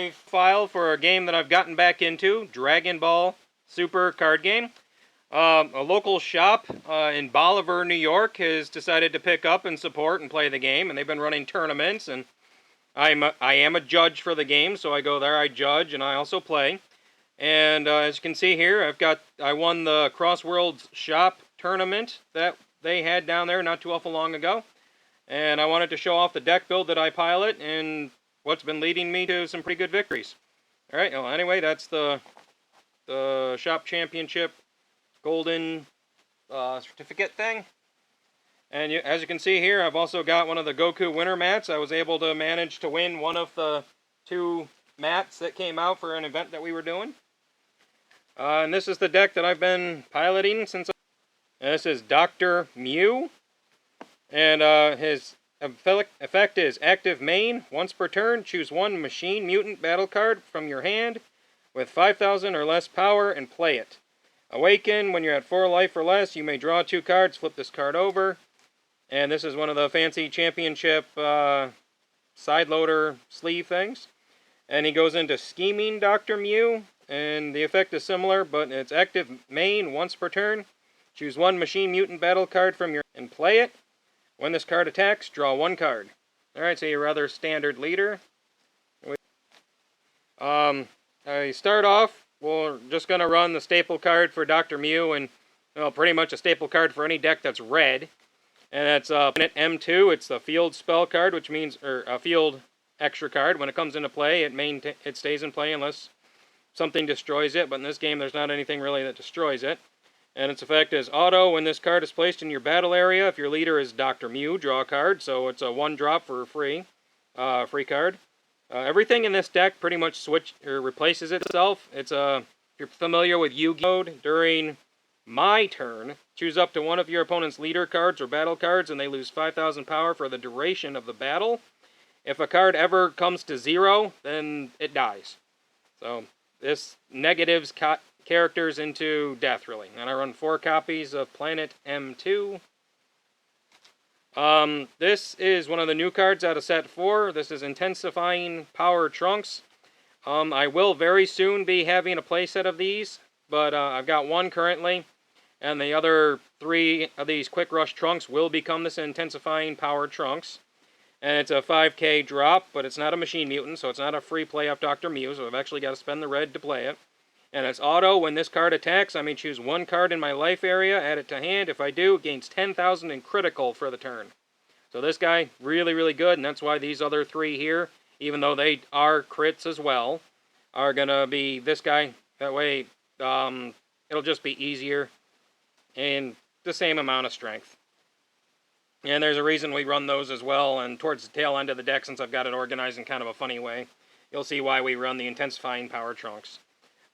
my file for a game that I've gotten back into, Dragon Ball Super card game. A local shop in Bolivar, New York has decided to pick up and support and play the game, and they've been running tournaments, and I am a judge for the game, so I go there, I judge, and I also play. And as you can see here, I won the Crossworlds Shop tournament that they had down there not too awful long ago. And I wanted to show off the deck build that I pilot and what's been leading me to some pretty good victories. Alright, well anyway, that's the Shop Championship Golden certificate thing. And as you can see here, I've also got one of the Goku winter mats. I was able to manage to win one of the 2 mats that came out for an event that we were doing. And this is the deck that I've been piloting since. This is Dr.Myuu. And his effect is active main. Once per turn, choose 1 machine mutant battle card from your hand with 5,000 or less power and play it. Awaken, when you're at 4 life or less, you may draw 2 cards, flip this card over. And this is one of the fancy championship side loader sleeve things. And he goes into Scheming Dr.Myuu, and the effect is similar, but it's active main once per turn. Choose 1 machine mutant battle card from your and play it. When this card attacks, draw 1 card. Alright, so your rather standard leader. I start off, we're just going to run the staple card for Dr.Myuu, and well, pretty much a staple card for any deck that's red. And that's Planet M2. It's the field spell card, which means, or a field extra card. When it comes into play, it stays in play unless something destroys it. But in this game, there's not anything really that destroys it. And its effect is auto. When this card is placed in your battle area, if your leader is Dr.Myuu, draw a card. So it's a 1-drop for free card. Everything in this deck pretty much replaces itself. It's if you're familiar with Yu-Gi-Oh! During my turn, choose up to 1 of your opponent's leader cards or battle cards, and they lose 5,000 power for the duration of the battle. If a card ever comes to 0, then it dies. So this negatives characters into death, really. And I run 4 copies of Planet M2. This is one of the new cards out of set 4. This is Intensifying Power Trunks. I will very soon be having a playset of these, but I've got 1 currently. And the other 3 of these Quick Rush Trunks will become this Intensifying Power Trunks. And it's a 5k drop, but it's not a Machine Mutant, so it's not a free play off Dr.Myuu, so I've actually got to spend the red to play it. And it's auto. When this card attacks, I may choose 1 card in my life area, add it to hand. If I do, it gains 10,000 in critical for the turn. So this guy, really, really good, and that's why these other 3 here, even though they are crits as well, are going to be this guy. That way, it'll just be easier and the same amount of strength. And there's a reason we run those as well, and towards the tail end of the deck, since I've got it organized in kind of a funny way, you'll see why we run the Intensifying Power Trunks.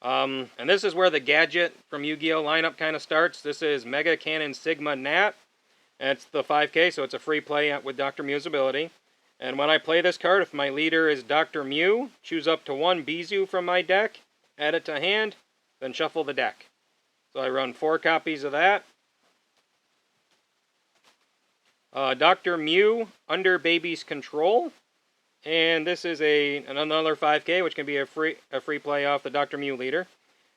And this is where the gadget from Yu-Gi-Oh! Lineup kind of starts. This is Mega Cannon Sigma Nat, and it's the 5k, so it's a free play with Dr.Myuu's ability. And when I play this card, if my leader is Dr.Myuu, choose up to 1 Bizu from my deck, add it to hand, then shuffle the deck. So I run 4 copies of that. Dr.Myuu, Under Baby's Control. And this is another 5k, which can be a free play off the Dr.Myuu leader. It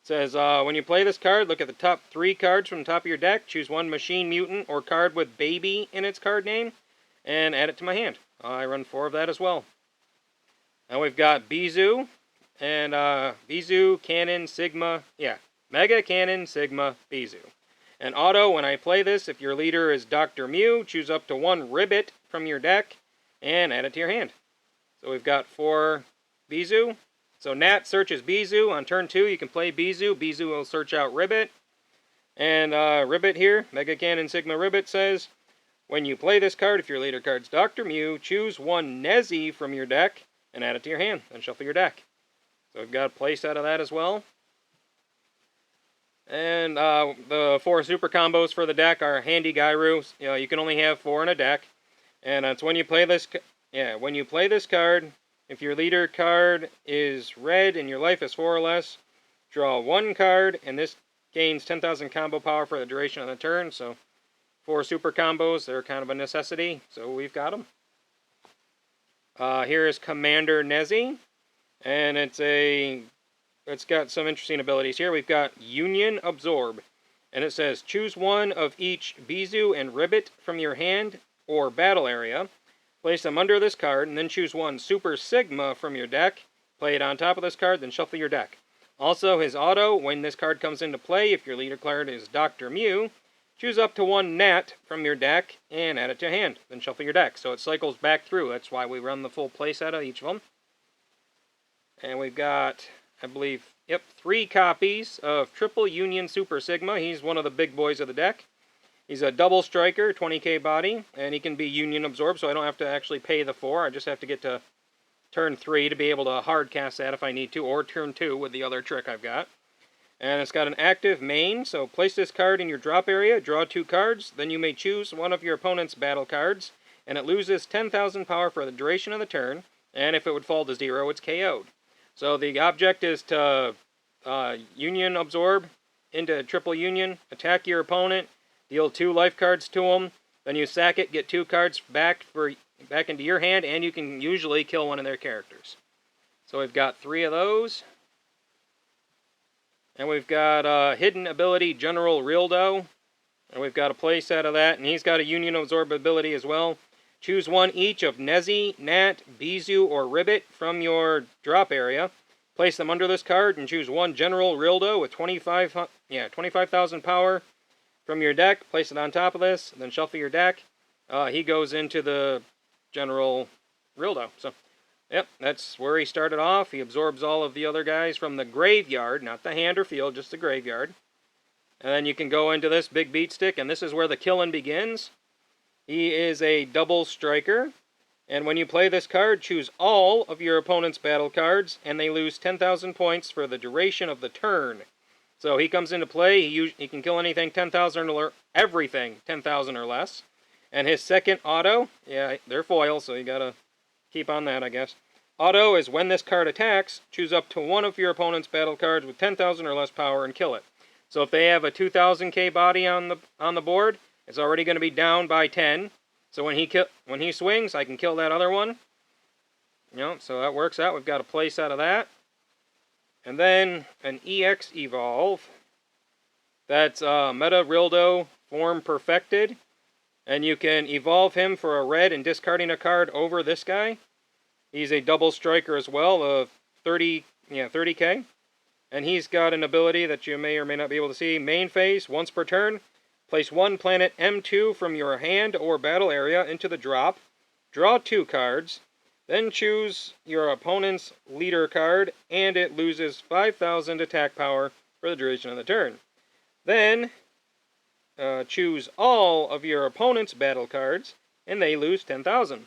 says, when you play this card, look at the top 3 cards from the top of your deck, choose 1 Machine Mutant or card with Baby in its card name, and add it to my hand. I run 4 of that as well. Now we've got Bizu, and Bizu, Cannon, Sigma, Mega Cannon, Sigma, Bizu. And auto, when I play this, if your leader is Dr.Myuu, choose up to 1 Ribbit from your deck, and add it to your hand. So we've got 4 Bizu. So Nat searches Bizu. On turn 2, you can play Bizu. Bizu will search out Ribbit. And Ribbit here, Mega Cannon Sigma Ribbit says, when you play this card, if your leader card's Dr.Myuu, choose 1 Nezzy from your deck and add it to your hand. Then shuffle your deck. So we've got a place out of that as well. And the 4 super combos for the deck are Handy Gairu. You can only have 4 in a deck. And it's when you play this... when you play this card, if your leader card is red and your life is 4 or less, draw 1 card, and this gains 10,000 combo power for the duration of the turn. So 4 super combos, they're kind of a necessity, so we've got them. Here is Commander Nezzy. And it's got some interesting abilities here. We've got Union Absorb. And it says, choose one of each Bizu and Ribbit from your hand or battle area. Place them under this card, and then choose one Super Sigma from your deck. Play it on top of this card, then shuffle your deck. Also, his auto, when this card comes into play, if your leader card is Dr.Myuu, choose up to one Nat from your deck and add it to hand. Then shuffle your deck. So it cycles back through. That's why we run the full playset of each of them. And we've got, I believe, 3 copies of Triple Union Super Sigma. He's one of the big boys of the deck. He's a double striker, 20k body, and he can be Union Absorb, so I don't have to actually pay the 4. I just have to get to turn 3 to be able to hard cast that if I need to, or turn 2 with the other trick I've got. And it's got an active main, so place this card in your drop area, draw 2 cards, then you may choose one of your opponent's battle cards, and it loses 10,000 power for the duration of the turn, and if it would fall to 0, it's KO'd. So the object is to Union Absorb into Triple Union, attack your opponent, deal 2 life cards to him, then you sack it, get 2 cards back into your hand, and you can usually kill one of their characters. So we've got 3 of those. And we've got Hidden Ability General Rildo. And we've got a playset of that, and he's got a Union Absorb ability as well. Choose one each of Nezzy, Nat, Bizu, or Ribbit from your drop area. Place them under this card and choose one General Rildo with 25,000 power from your deck. Place it on top of this, then shuffle your deck. He goes into the General Rildo. So, that's where he started off. He absorbs all of the other guys from the graveyard, not the hand or field, just the graveyard. And then you can go into this big beat stick, and this is where the killing begins. He is a double striker, and when you play this card, choose all of your opponent's battle cards, and they lose 10,000 points for the duration of the turn. So he comes into play, he can kill anything 10,000 or everything 10,000 or less. And his second auto, they're foil, so you gotta keep on that, I guess. Auto is when this card attacks, choose up to one of your opponent's battle cards with 10,000 or less power and kill it. So if they have a 2,000k body on the board, it's already going to be down by 10. So when he swings, I can kill that other one. So that works out. We've got a place out of that. And then an EX Evolve. That's Meta Rildo form perfected. And you can evolve him for a red and discarding a card over this guy. He's a double striker as well of 30k. And he's got an ability that you may or may not be able to see. Main phase, once per turn. Place one planet M2 from your hand or battle area into the drop. Draw 2 cards. Then choose your opponent's leader card, and it loses 5,000 attack power for the duration of the turn. Then choose all of your opponent's battle cards, and they lose 10,000.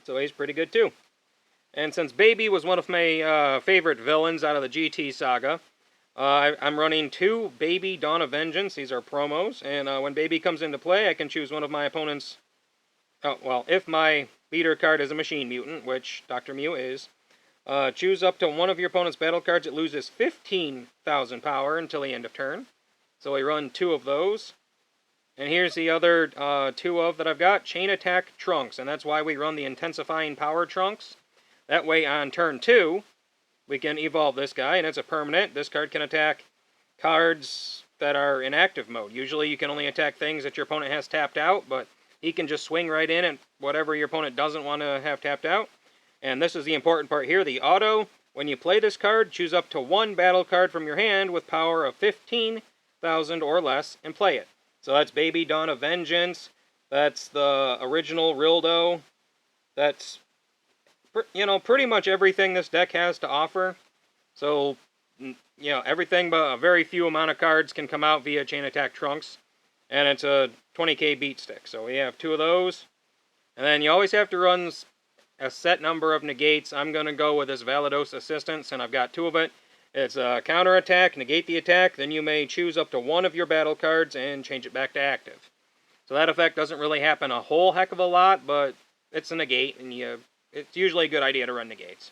So he's pretty good too. And since Baby was one of my favorite villains out of the GT saga, I'm running 2 Baby Dawn of Vengeance. These are promos, and when Baby comes into play, I can choose one of my opponent's... if my leader card is a Machine Mutant, which Dr.Myuu is, choose up to one of your opponent's battle cards. It loses 15,000 power until the end of turn. So we run 2 of those. And here's the other 2 of that I've got. Chain Attack Trunks, and that's why we run the Intensifying Power Trunks. That way on turn 2... we can evolve this guy, and it's a permanent. This card can attack cards that are in active mode. Usually you can only attack things that your opponent has tapped out, but he can just swing right in at whatever your opponent doesn't want to have tapped out. And this is the important part here, the auto. When you play this card, choose up to 1 battle card from your hand with power of 15,000 or less and play it. So that's Baby Dawn of Vengeance. That's the original Rildo. That's pretty much everything this deck has to offer. So, everything but a very few amount of cards can come out via Chain Attack Trunks. And it's a 20k beat stick. So we have 2 of those. And then you always have to run a set number of negates. I'm going to go with this Valados Assistance, and I've got 2 of it. It's a counter attack, negate the attack, then you may choose up to 1 of your battle cards and change it back to active. So that effect doesn't really happen a whole heck of a lot, but it's a negate, and it's usually a good idea to run negates.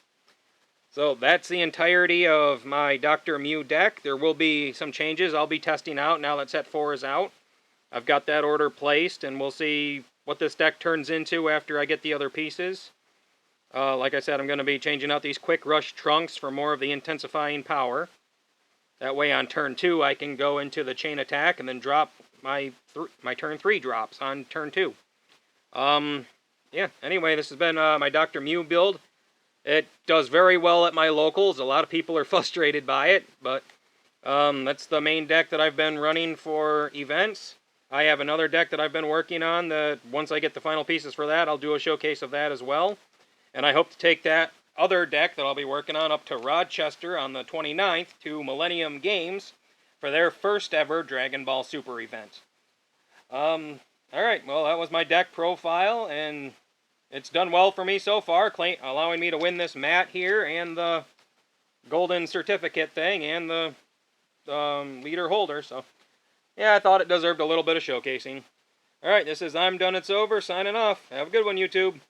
So that's the entirety of my Dr.Myuu deck. There will be some changes I'll be testing out now that set 4 is out. I've got that order placed, and we'll see what this deck turns into after I get the other pieces. Like I said, I'm going to be changing out these quick rush trunks for more of the intensifying power. That way on turn 2 I can go into the chain attack and then drop my turn 3 drops on turn 2. Yeah, anyway, this has been my Dr.Myuu build. It does very well at my locals. A lot of people are frustrated by it, but that's the main deck that I've been running for events. I have another deck that I've been working on that once I get the final pieces for that, I'll do a showcase of that as well. And I hope to take that other deck that I'll be working on up to Rochester on the 29th to Millennium Games for their first ever Dragon Ball Super event. Alright, well, that was my deck profile, and it's done well for me so far, allowing me to win this mat here and the golden certificate thing and the leader holder. So, yeah, I thought it deserved a little bit of showcasing. Alright, this is I'm Done It's Over, signing off. Have a good one, YouTube.